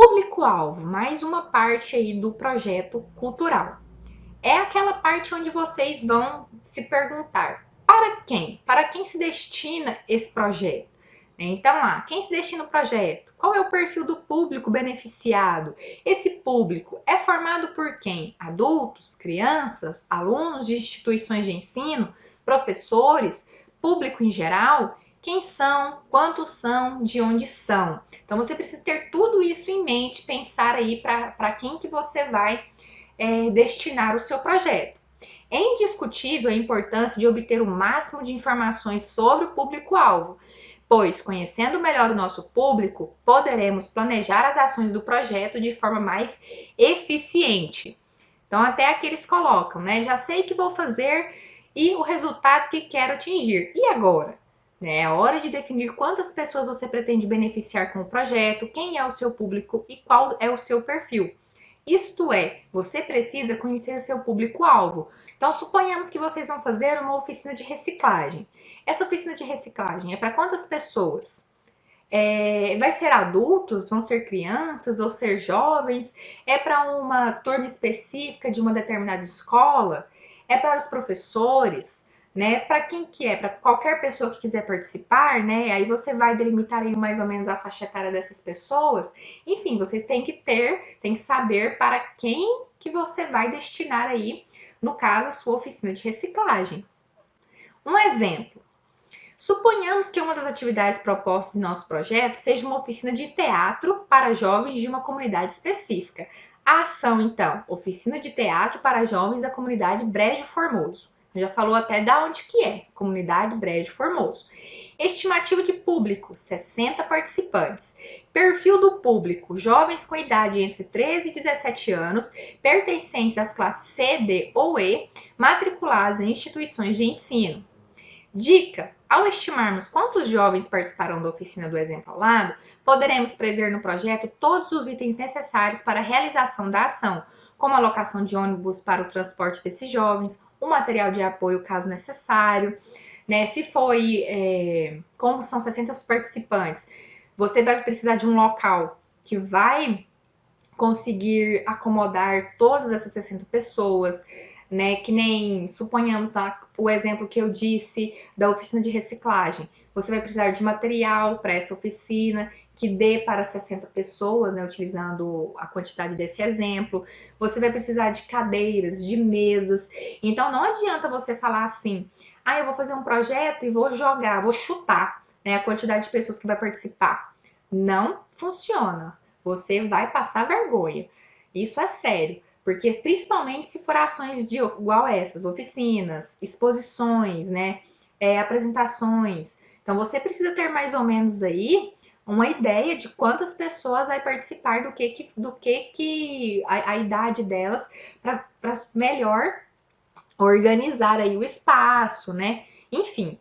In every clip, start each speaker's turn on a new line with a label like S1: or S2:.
S1: Público-alvo, mais uma parte aí do projeto cultural. É aquela parte onde vocês vão se perguntar: para quem? Para quem se destina esse projeto? Então, quem se destina o projeto? Qual é o perfil do público beneficiado? Esse público é formado por quem? Adultos, crianças, alunos de instituições de ensino, professores, público em geral? Quem são? Quantos são? De onde são? Então, você precisa ter tudo isso em mente, pensar aí para quem que você vai destinar o seu projeto. É indiscutível a importância de obter o máximo de informações sobre o público-alvo, pois, conhecendo melhor o nosso público, poderemos planejar as ações do projeto de forma mais eficiente. Então, até aqui eles colocam, né? Já sei o que vou fazer e o resultado que quero atingir. E agora? É a hora de definir quantas pessoas você pretende beneficiar com o projeto, quem é o seu público e qual é o seu perfil. Isto é, você precisa conhecer o seu público-alvo. Então, suponhamos que vocês vão fazer uma oficina de reciclagem. Essa oficina de reciclagem é para quantas pessoas? Vai ser adultos? Vão ser crianças? Vão ser jovens? É para uma turma específica de uma determinada escola? É para os professores? Né? Para quem que é? Para qualquer pessoa que quiser participar, né? Aí você vai delimitar aí mais ou menos a faixa etária dessas pessoas. Enfim, vocês têm que saber para quem que você vai destinar aí, no caso, a sua oficina de reciclagem. Um exemplo. Suponhamos que uma das atividades propostas em nosso projeto seja uma oficina de teatro para jovens de uma comunidade específica. A ação, então, oficina de teatro para jovens da comunidade Brejo Formoso. Já falou até da onde que é, comunidade Brejo Formoso. Estimativa de público, 60 participantes. Perfil do público, jovens com idade entre 13 e 17 anos, pertencentes às classes C, D ou E, matriculados em instituições de ensino. Dica: ao estimarmos quantos jovens participarão da oficina do exemplo ao lado, poderemos prever no projeto todos os itens necessários para a realização da ação, como a locação de ônibus para o transporte desses jovens, o material de apoio caso necessário, né? Se como são 60 participantes, você vai precisar de um local que vai conseguir acomodar todas essas 60 pessoas, né? Que nem suponhamos o exemplo que eu disse da oficina de reciclagem. Você vai precisar de material para essa oficina que dê para 60 pessoas, né, utilizando a quantidade desse exemplo. Você vai precisar de cadeiras, de mesas. Então não adianta você falar assim: eu vou fazer um projeto e vou jogar, vou chutar, né, a quantidade de pessoas que vai participar. Não funciona. Você vai passar vergonha. Isso é sério. Porque principalmente se for ações igual essas, oficinas, exposições, né? Apresentações. Então você precisa ter mais ou menos aí uma ideia de quantas pessoas vai participar do que a idade delas para melhor organizar aí o espaço, né? Enfim.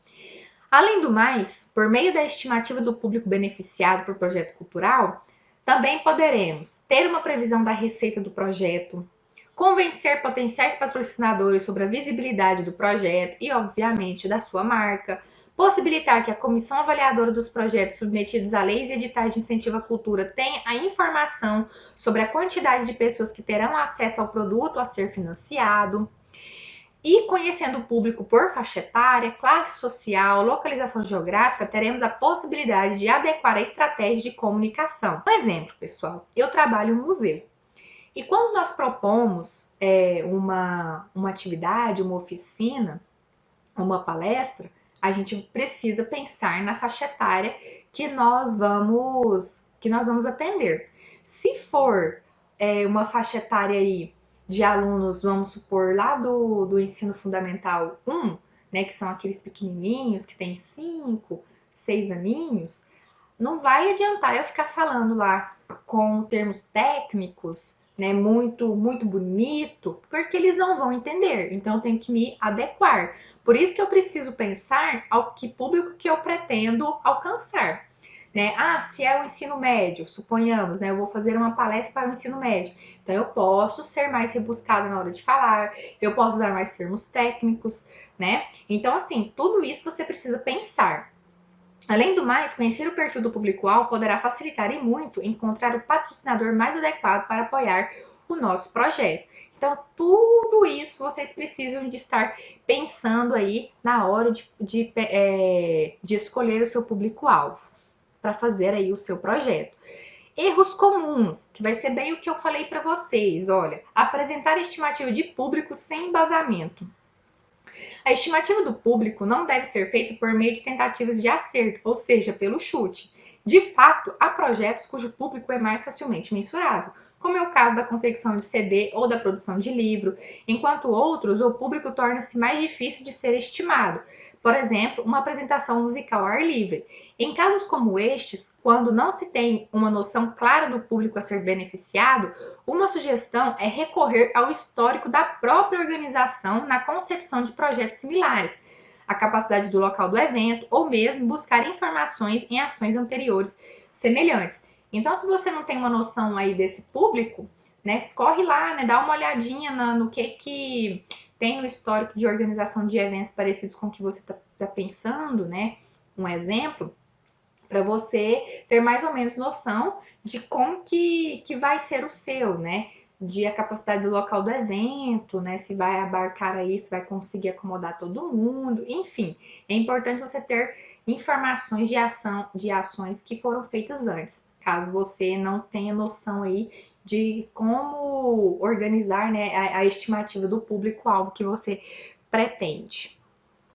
S1: Além do mais, por meio da estimativa do público beneficiado por projeto cultural, também poderemos ter uma previsão da receita do projeto, convencer potenciais patrocinadores sobre a visibilidade do projeto e, obviamente, da sua marca, possibilitar que a comissão avaliadora dos projetos submetidos a leis e editais de incentivo à cultura tenha a informação sobre a quantidade de pessoas que terão acesso ao produto a ser financiado. E conhecendo o público por faixa etária, classe social, localização geográfica, teremos a possibilidade de adequar a estratégia de comunicação. Um exemplo, pessoal, eu trabalho no museu. E quando nós propomos uma atividade, uma oficina, uma palestra, a gente precisa pensar na faixa etária que nós vamos atender. Se for uma faixa etária aí de alunos, vamos supor, lá do ensino fundamental 1, né, que são aqueles pequenininhos que têm 5, 6 aninhos, não vai adiantar eu ficar falando lá com termos técnicos, né, muito, muito bonito, porque eles não vão entender. Então, eu tenho que me adequar. Por isso que eu preciso pensar ao que público que eu pretendo alcançar. Né? Se é o ensino médio, suponhamos, né? Eu vou fazer uma palestra para o ensino médio. Então, eu posso ser mais rebuscada na hora de falar, eu posso usar mais termos técnicos, né? Então, assim, tudo isso você precisa pensar. Além do mais, conhecer o perfil do público-alvo poderá facilitar e muito encontrar o patrocinador mais adequado para apoiar o nosso projeto. Então, tudo isso vocês precisam de estar pensando aí na hora de escolher o seu público-alvo para fazer aí o seu projeto. Erros comuns, que vai ser bem o que eu falei para vocês. Olha, apresentar estimativa de público sem embasamento. A estimativa do público não deve ser feita por meio de tentativas de acerto, ou seja, pelo chute. De fato, há projetos cujo público é mais facilmente mensurável, como é o caso da confecção de CD ou da produção de livro, enquanto outros o público torna-se mais difícil de ser estimado. Por exemplo, uma apresentação musical ao ar livre. Em casos como estes, quando não se tem uma noção clara do público a ser beneficiado, uma sugestão é recorrer ao histórico da própria organização na concepção de projetos similares, a capacidade do local do evento ou mesmo buscar informações em ações anteriores semelhantes. Então, se você não tem uma noção aí desse público, né, corre lá, né, dá uma olhadinha no que tem no histórico de organização de eventos parecidos com o que você está pensando, né? Um exemplo, para você ter mais ou menos noção de como que vai ser o seu, né? De a capacidade do local do evento, né? Se vai abarcar aí, se vai conseguir acomodar todo mundo, enfim. É importante você ter informações de ações que foram feitas antes, caso você não tenha noção aí de como organizar, né, a estimativa do público-alvo que você pretende.